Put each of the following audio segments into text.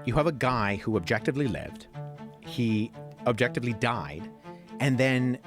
You have a guy who objectively lived, he objectively died, and then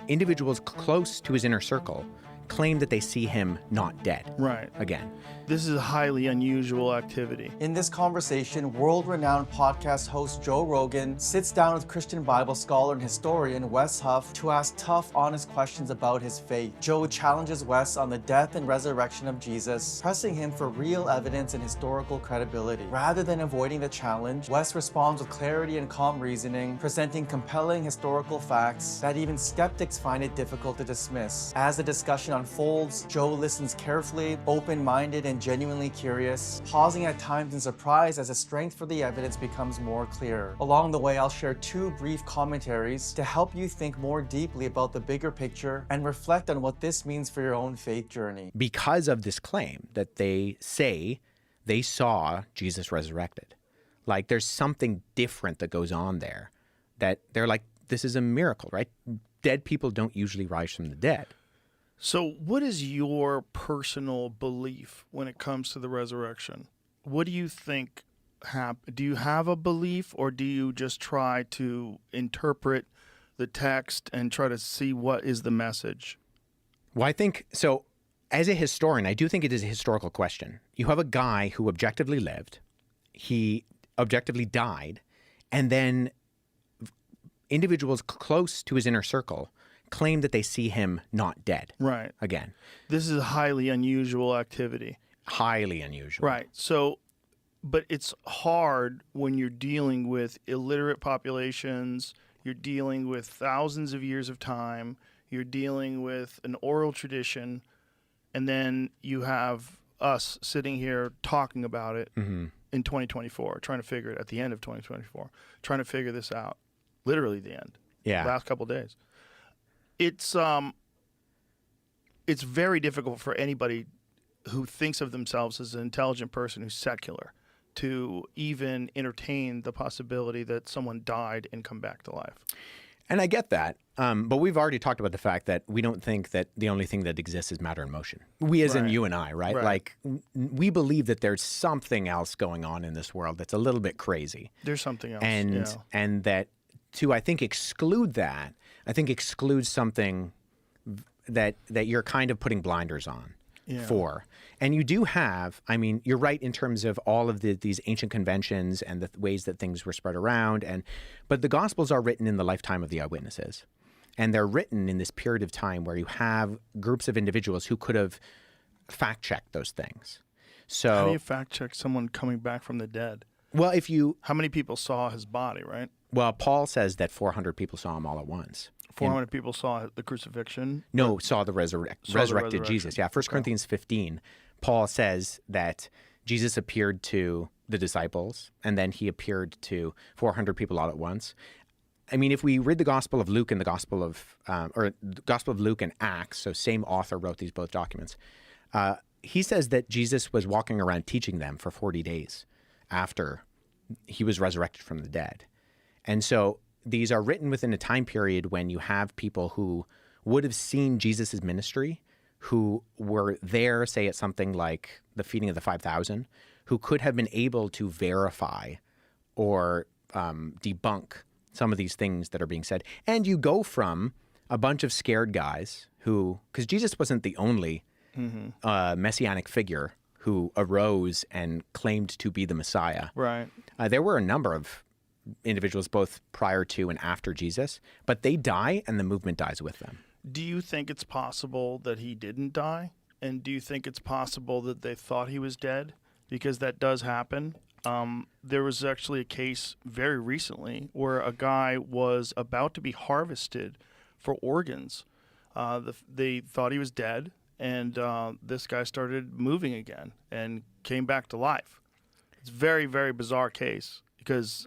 individuals close to his inner circle claim that they see him not dead. Right. Again. This is a highly unusual activity. In this conversation, world-renowned podcast host Joe Rogan sits down with Christian Bible scholar and historian Wes Huff to ask tough, honest questions about his faith. Joe challenges Wes on the death and resurrection of Jesus, pressing him for real evidence and historical credibility. Rather than avoiding the challenge, Wes responds with clarity and calm reasoning, presenting compelling historical facts that even skeptics find it difficult to dismiss. As the discussion unfolds, Joe listens carefully, open-minded, and genuinely curious, pausing at times in surprise as the strength for the evidence becomes more clear. Along the way, I'll share 2 brief commentaries to help you think more deeply about the bigger picture and reflect on what this means for your own faith journey. Because of this claim that they say they saw Jesus resurrected. Like there's something different that goes on there, that they're like, this is a miracle, right? Dead people don't usually rise from the dead. So what is your personal belief when it comes to the resurrection? What do you think happened? Do you have a belief, or do you just try to interpret the text and try to see what is the message? Well, I think, so as a historian, I do think it is a historical question. You have a guy who objectively lived, he objectively died, and then individuals close to his inner circle claim that they see him not dead. Right. Again. This is a highly unusual activity. Highly unusual. Right. So, but it's hard when you're dealing with illiterate populations, you're dealing with thousands of years of time, you're dealing with an oral tradition, and then you have us sitting here talking about it in 2024, trying to figure it at the end of 2024, trying to figure this out. Literally the end. Yeah. Last couple of days. It's very difficult for anybody who thinks of themselves as an intelligent person who's secular to even entertain the possibility that someone died and come back to life. And I get that. But we've already talked about the fact that we don't think that the only thing that exists is matter and motion. We as in you and I, right? Like we believe that there's something else going on in this world that's a little bit crazy. There's something else. And that to, I think, exclude that, I think excludes something that you're kind of putting blinders on for. And you do have, I mean, you're right in terms of all of these ancient conventions and the ways that things were spread around. But the Gospels are written in the lifetime of the eyewitnesses. And they're written in this period of time where you have groups of individuals who could have fact-checked those things. So how do you fact-check someone coming back from the dead? Well, if you... How many people saw his body, right? Well, Paul says that 400 people saw him all at once. 400 people saw the crucifixion? No, saw the resurrected Jesus. Yeah, 1 Corinthians 15, Paul says that Jesus appeared to the disciples, and then he appeared to 400 people all at once. I mean, if we read the Gospel of Luke and the Gospel of Luke and Acts, so same author wrote these both documents, he says that Jesus was walking around teaching them for 40 days after he was resurrected from the dead. And so these are written within a time period when you have people who would have seen Jesus' ministry, who were there, say, at something like the feeding of the 5,000, who could have been able to verify or debunk some of these things that are being said. And you go from a bunch of scared guys who, because Jesus wasn't the only messianic figure who arose and claimed to be the Messiah. Right. There were a number of individuals both prior to and after Jesus, but they die and the movement dies with them. Do you think it's possible that he didn't die? And do you think it's possible that they thought he was dead? Because that does happen. There was actually a case very recently where a guy was about to be harvested for organs. They thought he was dead, and this guy started moving again and came back to life. It's a very, very bizarre case because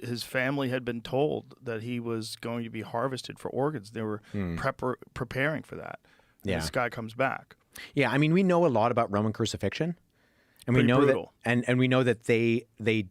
his family had been told that he was going to be harvested for organs. They were preparing for that. And this guy comes back. Yeah, I mean, we know a lot about Roman crucifixion. And Pretty we know brutal. that, and we know that they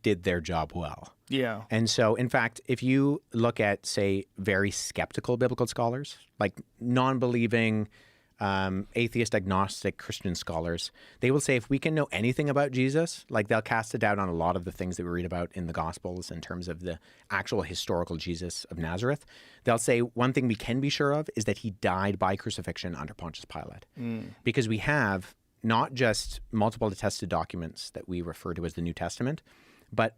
did their job well. Yeah. And so, in fact, if you look at, say, very skeptical biblical scholars, like non-believing atheist, agnostic, Christian scholars, they will say if we can know anything about Jesus, like they'll cast a doubt on a lot of the things that we read about in the Gospels in terms of the actual historical Jesus of Nazareth. They'll say one thing we can be sure of is that he died by crucifixion under Pontius Pilate. Because we have not just multiple attested documents that we refer to as the New Testament, but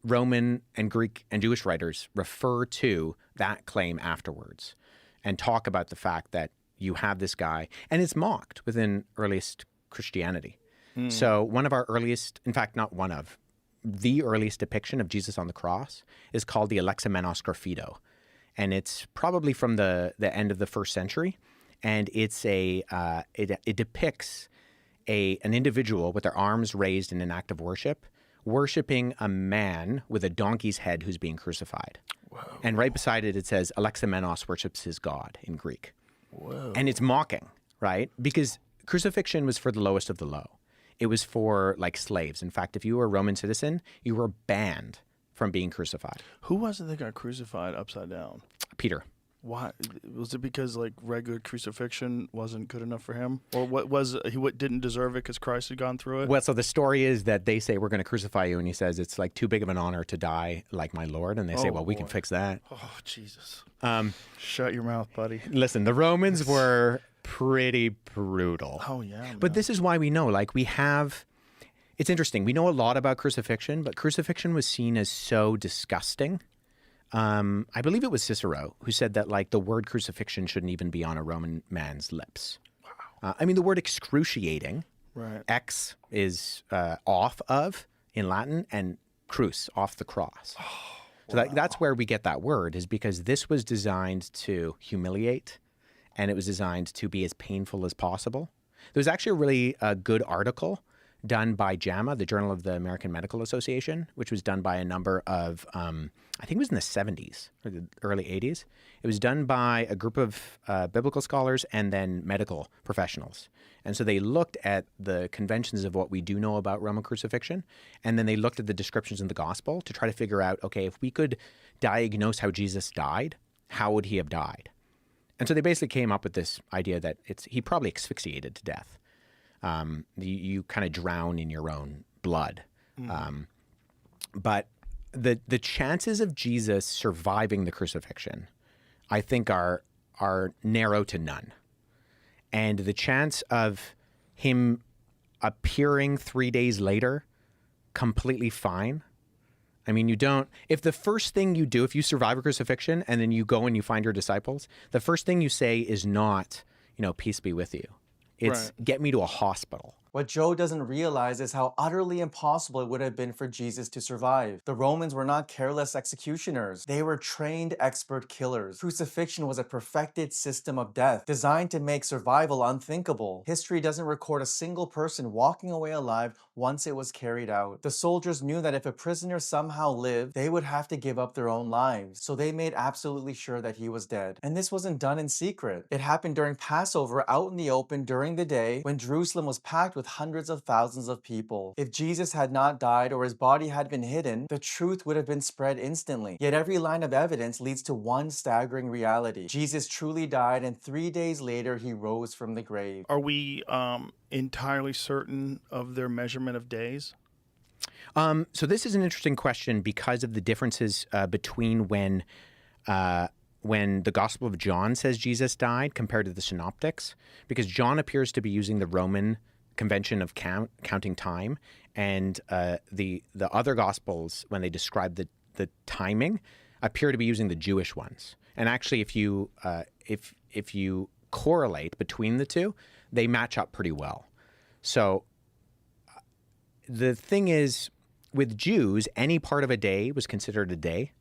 Roman and Greek and Jewish writers refer to that claim afterwards and talk about the fact that you have this guy, and it's mocked within earliest Christianity. So one of our earliest, in fact, not one of, the earliest depiction of Jesus on the cross is called the Alexamenos Graphido. And it's probably from the end of the 1st century. And it's it depicts an individual with their arms raised in an act of worship, worshiping a man with a donkey's head who's being crucified. Whoa. And right beside it, it says Alexamenos worships his God in Greek. Whoa. And it's mocking, right? Because crucifixion was for the lowest of the low. It was for like slaves. In fact, if you were a Roman citizen, you were banned from being crucified. Who was it that got crucified upside down? Peter. Why? Was it because like regular crucifixion wasn't good enough for him? Or what was he didn't deserve it because Christ had gone through it? Well, so the story is that they say, we're going to crucify you. And he says, it's like too big of an honor to die like my Lord. And they say, well, we can fix that. Oh, Jesus. Shut your mouth, buddy. Listen, the Romans were pretty brutal. Oh, yeah. But this is why we know, like it's interesting. We know a lot about crucifixion, but crucifixion was seen as so disgusting. I believe it was Cicero who said that like the word crucifixion shouldn't even be on a Roman man's lips. Wow. I mean, the word excruciating, right? Ex is off of in Latin, and cruce, off the cross. Oh, so that's where we get that word, is because this was designed to humiliate, and it was designed to be as painful as possible. There was actually a really good article done by JAMA, the Journal of the American Medical Association, which was done by a number of, I think it was in the 70s or the early 80s. It was done by a group of biblical scholars and then medical professionals. And so they looked at the conventions of what we do know about Roman crucifixion, and then they looked at the descriptions in the gospel to try to figure out, okay, if we could diagnose how Jesus died, how would he have died? And so they basically came up with this idea that he probably asphyxiated to death. You kind of drown in your own blood. But the chances of Jesus surviving the crucifixion, I think, are narrow to none. And the chance of him appearing 3 days later completely fine, I mean, if the first thing you do, if you survive a crucifixion and then you go and you find your disciples, the first thing you say is not, peace be with you. It's get me to a hospital. What Joe doesn't realize is how utterly impossible it would have been for Jesus to survive. The Romans were not careless executioners. They were trained expert killers. Crucifixion was a perfected system of death, designed to make survival unthinkable. History doesn't record a single person walking away alive once it was carried out. The soldiers knew that if a prisoner somehow lived, they would have to give up their own lives. So they made absolutely sure that he was dead. And this wasn't done in secret. It happened during Passover out in the open during the day when Jerusalem was packed with hundreds of thousands of people. If Jesus had not died or his body had been hidden, the truth would have been spread instantly. Yet every line of evidence leads to one staggering reality. Jesus truly died, and 3 days later he rose from the grave. Are we entirely certain of their measurement of days? So this is an interesting question because of the differences between when the Gospel of John says Jesus died compared to the Synoptics, because John appears to be using the Roman convention of counting time, and the other Gospels, when they describe the timing, appear to be using the Jewish ones. And actually, if you correlate between the two, they match up pretty well. So the thing is, with Jews, any part of a day was considered a day.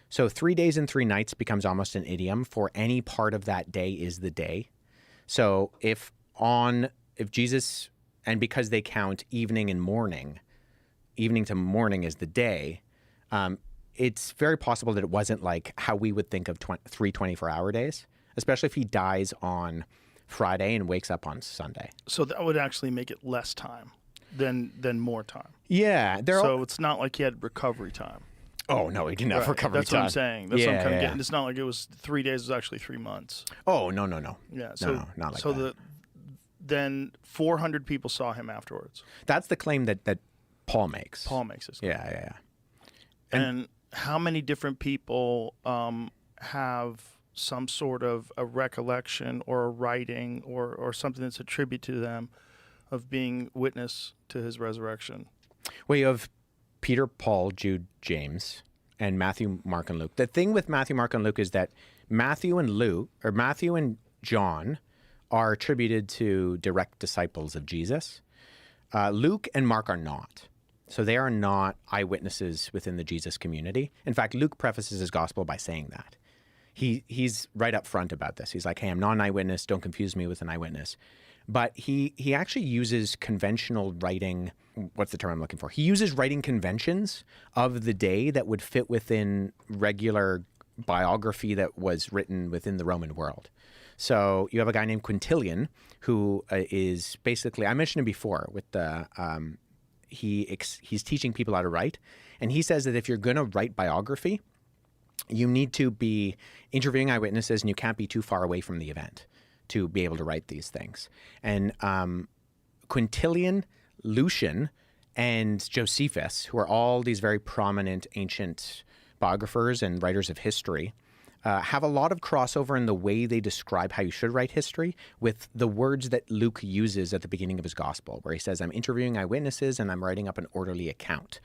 So 3 days and 3 nights becomes almost an idiom for any part of that day is the day. So if Jesus, and because they count evening and morning, evening to morning is the day, it's very possible that it wasn't like how we would think of 3 24-hour days, especially if he dies on Friday and wakes up on Sunday. So that would actually make it less time than more time. Yeah. So it's not like he had recovery time. Oh, no, he didn't have recovery That's time. what I'm saying. That's what I'm kind of getting. It's not like it was 3 days, it was actually 3 months. Oh, no. Yeah. So, no, not like so that. then 400 people saw him afterwards. That's the claim that Paul makes. Paul makes this. Yeah. And how many different people have some sort of a recollection or a writing or something that's attributed to them of being witness to his resurrection? Well, you have Peter, Paul, Jude, James, and Matthew, Mark, and Luke. The thing with Matthew, Mark, and Luke is that Matthew and John are attributed to direct disciples of Jesus. Luke and Mark are not. So they are not eyewitnesses within the Jesus community. In fact, Luke prefaces his gospel by saying that. He's right up front about this. He's like, hey, I'm not an eyewitness. Don't confuse me with an eyewitness. But he actually uses conventional writing. What's the term I'm looking for? He uses writing conventions of the day that would fit within regular biography that was written within the Roman world. So you have a guy named Quintilian who is basically, I mentioned him before, with the he's teaching people how to write. And he says that if you're going to write biography, you need to be interviewing eyewitnesses and you can't be too far away from the event to be able to write these things. And Quintilian, Lucian, and Josephus, who are all these very prominent ancient biographers and writers of history, have a lot of crossover in the way they describe how you should write history with the words that Luke uses at the beginning of his gospel, where he says, I'm interviewing eyewitnesses and I'm writing up an orderly account.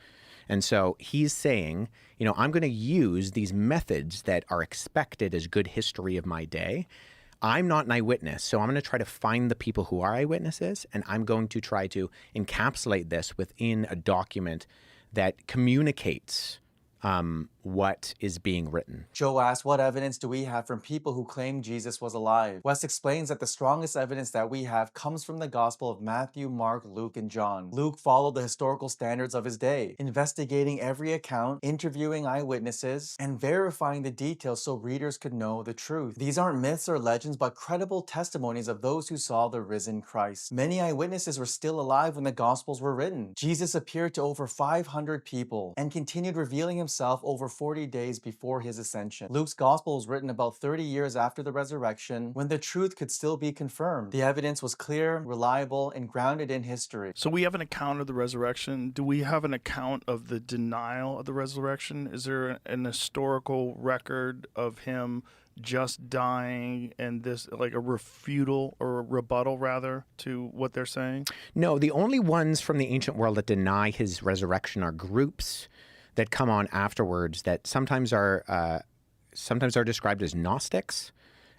And so he's saying, I'm going to use these methods that are expected as good history of my day. I'm not an eyewitness, so I'm going to try to find the people who are eyewitnesses, and I'm going to try to encapsulate this within a document that communicates what is being written. Joe asks, what evidence do we have from people who claim Jesus was alive? Wes explains that the strongest evidence that we have comes from the Gospel of Matthew, Mark, Luke, and John. Luke followed the historical standards of his day, investigating every account, interviewing eyewitnesses, and verifying the details so readers could know the truth. These aren't myths or legends, but credible testimonies of those who saw the risen Christ. Many eyewitnesses were still alive when the Gospels were written. Jesus appeared to over 500 people and continued revealing himself over 40 days before his ascension. Luke's gospel was written about 30 years after the resurrection, when the truth could still be confirmed. The evidence was clear, reliable, and grounded in history. So we have an account of the resurrection. Do we have an account of the denial of the resurrection? Is there an historical record of him just dying and this, like a refutal or a rebuttal rather to what they're saying? No, the only ones from the ancient world that deny his resurrection are groups that come on afterwards that sometimes are described as Gnostics,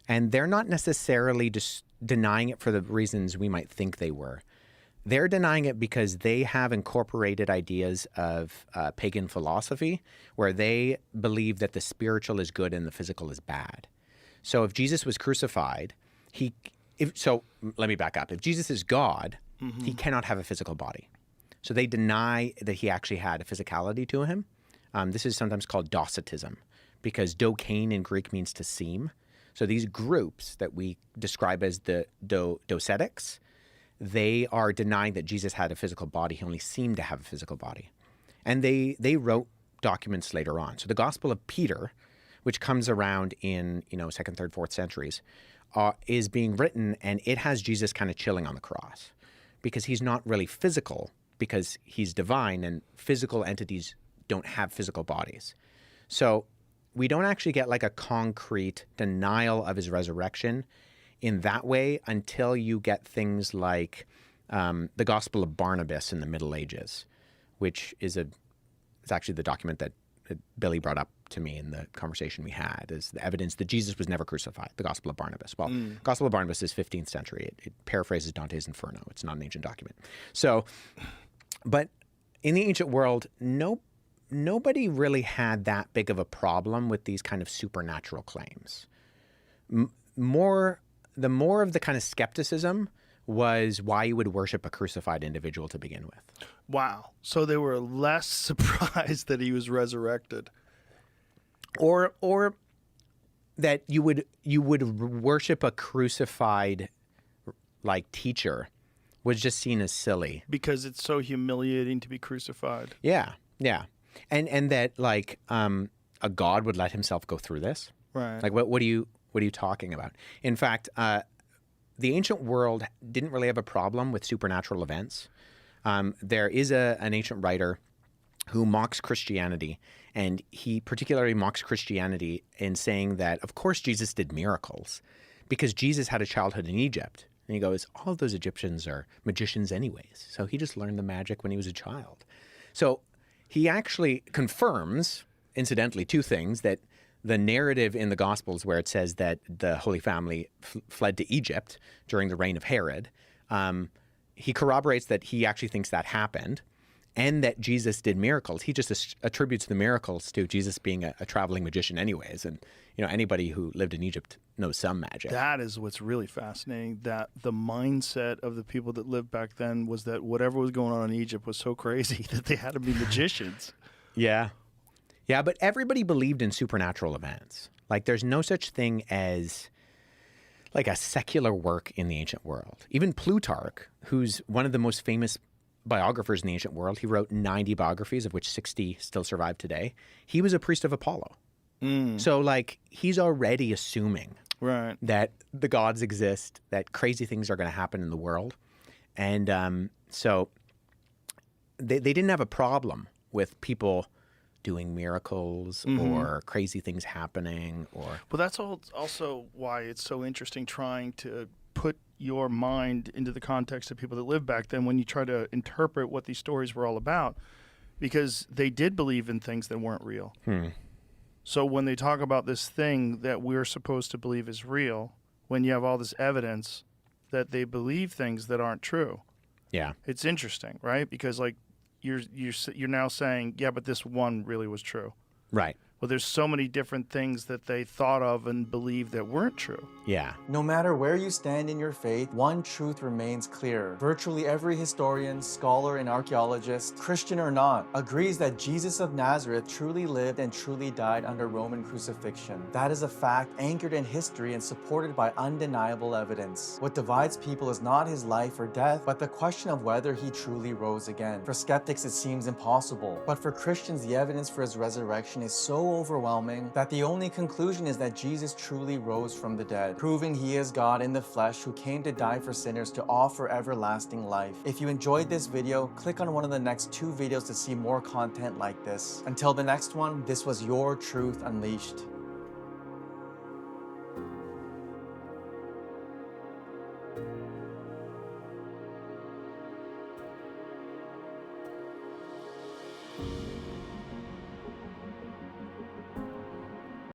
and they're not necessarily just denying it for the reasons we might think they were. They're denying it because they have incorporated ideas of pagan philosophy, where they believe that the spiritual is good and the physical is bad. So if Jesus was crucified, let me back up. If Jesus is God, he cannot have a physical body. So they deny that he actually had a physicality to him. This is sometimes called Docetism, because dokein in Greek means to seem. So these groups that we describe as the docetics, they are denying that Jesus had a physical body. He only seemed to have a physical body. And they wrote documents later on. So the Gospel of Peter, which comes around in 2nd, 3rd, 4th centuries, is being written, and it has Jesus kind of chilling on the cross because he's not really physical, because he's divine, and physical entities don't have physical bodies. So we don't actually get like a concrete denial of his resurrection in that way until you get things like the Gospel of Barnabas in the Middle Ages, which is it's actually the document that Billy brought up to me in the conversation we had, is the evidence that Jesus was never crucified, the Gospel of Barnabas. Well, Gospel of Barnabas is 15th century. It paraphrases Dante's Inferno. It's not an ancient document. So, but in the ancient world, nobody really had that big of a problem with these kind of supernatural claims. The more of the kind of skepticism was why you would worship a crucified individual to begin with. Wow. So they were less surprised that he was resurrected. Or that you would worship a crucified like teacher was just seen as silly. Because it's so humiliating to be crucified. Yeah. And that like a God would let himself go through this. Right. Like what are you talking about? In fact, the ancient world didn't really have a problem with supernatural events. There is an ancient writer who mocks Christianity, and he particularly mocks Christianity in saying that, of course, Jesus did miracles because Jesus had a childhood in Egypt. And he goes, all of those Egyptians are magicians anyways. So he just learned the magic when he was a child. So he actually confirms, incidentally, two things: that the narrative in the Gospels where it says that the Holy Family fled to Egypt during the reign of Herod, he corroborates that he actually thinks that happened, and that Jesus did miracles. He just attributes the miracles to Jesus being a traveling magician anyways. And, anybody who lived in Egypt knows some magic. That is what's really fascinating, that the mindset of the people that lived back then was that whatever was going on in Egypt was so crazy that they had to be magicians. Yeah. Yeah, but everybody believed in supernatural events. Like, there's no such thing as like a secular work in the ancient world. Even Plutarch, who's one of the most famous biographers in the ancient world, he wrote 90 biographies, of which 60 still survive today. He was a priest of Apollo. So, like, he's already assuming that the gods exist, that crazy things are going to happen in the world. And so they didn't have a problem with people doing miracles or crazy things happening. But that's also why it's so interesting trying to put your mind into the context of people that lived back then when you try to interpret what these stories were all about, because they did believe in things that weren't real. So when they talk about this thing that we're supposed to believe is real, when you have all this evidence that they believe things that aren't true, it's interesting, right? Because, like, you're now saying, yeah, but this one really was true. Right. Well, there's so many different things that they thought of and believed that weren't true. Yeah. No matter where you stand in your faith, one truth remains clear. Virtually every historian, scholar, and archaeologist, Christian or not, agrees that Jesus of Nazareth truly lived and truly died under Roman crucifixion. That is a fact anchored in history and supported by undeniable evidence. What divides people is not his life or death, but the question of whether he truly rose again. For skeptics, it seems impossible. But for Christians, the evidence for his resurrection is so overwhelming that the only conclusion is that Jesus truly rose from the dead, proving he is God in the flesh who came to die for sinners to offer everlasting life. If you enjoyed this video, click on one of the next 2 videos to see more content like this. Until the next one, this was your Truth Unleashed.